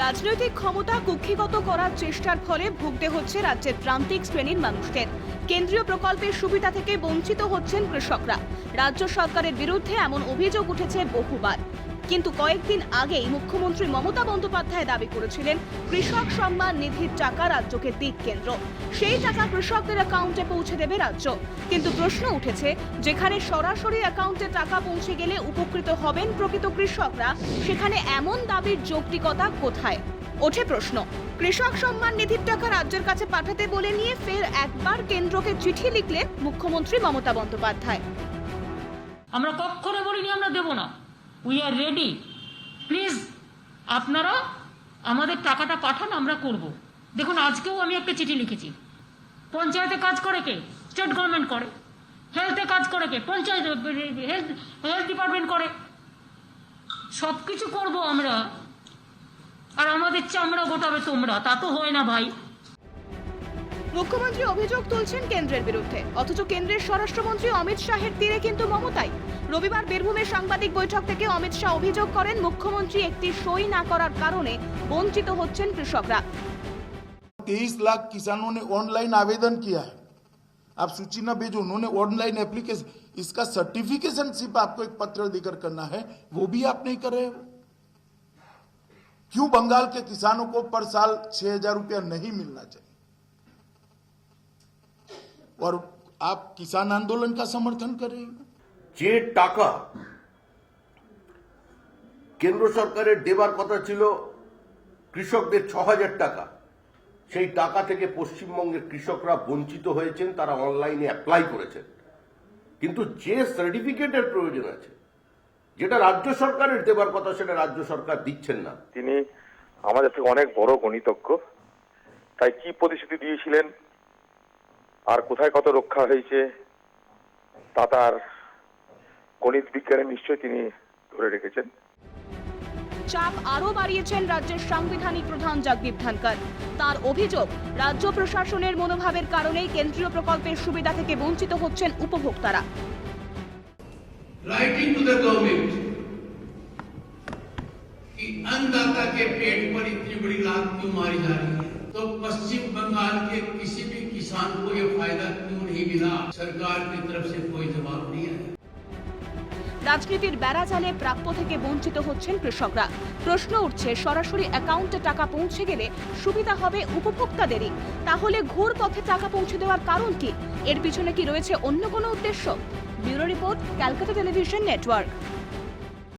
রাজনৈতিক ক্ষমতা কুক্ষিগত করার চেষ্টার ফলে ভুগতে হচ্ছে রাজ্যের প্রান্তিক শ্রেণীর মানুষদের। কেন্দ্রীয় প্রকল্পের সুবিধা থেকে বঞ্চিত হচ্ছেন কৃষকরা। রাজ্য সরকারের বিরুদ্ধে এমন অভিযোগ উঠেছে বহুবার। কিন্তু কয়েকদিন আগেই মুখ্যমন্ত্রী মমতা বন্দ্যোপাধ্যায় দাবি করেছিলেন কৃষক সম্মান নিধির টাকা রাজ্যকে দিক কেন্দ্র, সেই টাকা কৃষকদের অ্যাকাউন্টে পৌঁছে দেবে রাজ্য। কিন্তু প্রশ্ন উঠেছে, যেখানে সরাসরি অ্যাকাউন্টে টাকা পৌঁছে গেলে উপকৃত হবেন প্রকৃত কৃষকরা, সেখানে এমন দাবির যৌক্তিকতা কোথায়? ওঠে প্রশ্ন, কৃষক সম্মান নিধির টাকা রাজ্যের কাছে পাঠাতে বলে নিয়ে ফের একবার কেন্দ্রকে চিঠি লিখলেন মুখ্যমন্ত্রী মমতা বন্দ্যোপাধ্যায়। আমরা কখনো বলিনি আমরা দেব না, উই আর রেডি, প্লিজ আপনারা আমাদের টাকাটা পাঠান, আমরা করব। দেখুন, আজকেও আমি একটা চিঠি লিখেছি। পঞ্চায়েতে কাজ করে কে? স্টেট গভর্নমেন্ট করে। হেলথে কাজ করে কে? পঞ্চায়েত হেলথ ডিপার্টমেন্ট করে। সব কিছু করবো আমরা, আর আমাদের চামড়া গোটাবে তোমরা, তা তো হয় না ভাই। মুখ্যমন্ত্রী অভিযোগ তুলছেন কেন্দ্রের বিরুদ্ধে, অথচ কেন্দ্রের স্বরাষ্ট্রমন্ত্রী অমিত শাহের তীরে কিন্তু মমতাই। রবিবার বীরভূমে সাংবাদিক বৈঠক থেকে অমিত শাহ অভিযোগ করেন মুখ্যমন্ত্রী একটি সই না করার কারণে বঞ্চিত হচ্ছেন কৃষকরা। 23 लाख किसानों ने ऑनलाइन आवेदन किया है, आप सूची न भेजो, उन्होंने ऑनलाइन एप्लीकेशन, इसका सर्टिफिकेशन सिर्फ आपको एक पत्र देकर करना है, वो भी आप नहीं कर रहे हो। क्यों बंगाल के किसानों को पर साल 6,000 रुपया नहीं मिलना चाहिए और आप किसान आंदोलन का समर्थन कर रहे हो? যে টাকা কেন্দ্র সরকারের দেবার কথা ছিল কৃষকদের 6,000 টাকা, সেই টাকা থেকে পশ্চিমবঙ্গের কৃষকরা বঞ্চিত হয়েছেন। তারা অনলাইনে অ্যাপ্লাই করেছেন, কিন্তু যে সার্টিফিকেটের প্রয়োজন আছে, যেটা রাজ্য সরকারের দেবার কথা, সেটা রাজ্য সরকার দিচ্ছেন না। তিনি আমাদের থেকে অনেক বড় গণিতজ্ঞ, তাই কি প্রতিশ্রুতি দিয়েছিলেন আর কোথায় কত রক্ষা হয়েছে তা তার গণিত বিজ্ঞানে নিশ্চয়ই তিনি ধরে রেখেছেন। চাপ আরো বাড়িয়েছেন রাজ্যের সাংবিধানিক প্রধান জগদীপ ধনকর। তার অভিযোগ, রাজ্য প্রশাসনের মনোভাবের কারণেই কেন্দ্রীয় প্রকল্পের সুবিধা থেকে বঞ্চিত হচ্ছেন উপভোক্তারা। राइटिंग टू द गवर्नमेंट कि अन्नदाता के पेट पर इतनी बड़ी लात क्यों मारी जा रही है, तो पश्चिम बंगाल के किसी भी किसान को यह फायदा क्यों नहीं मिला? सरकार की तरफ से कोई जवाब नहीं है। রাজনীতির বেড়াজালে প্রাপ্য থেকে বঞ্চিত হচ্ছেন কৃষকরা। প্রশ্ন উঠছে, সরাসরি অ্যাকাউন্টে টাকা পৌঁছে গেলে সুবিধা হবে উপভোক্তাদেরই, তাহলে ঘুর পথে টাকা পৌঁছে দেওয়ার কারণ কি? এর পিছনে কি রয়েছে অন্য কোনো উদ্দেশ্য? Bureau report, Calcutta television network.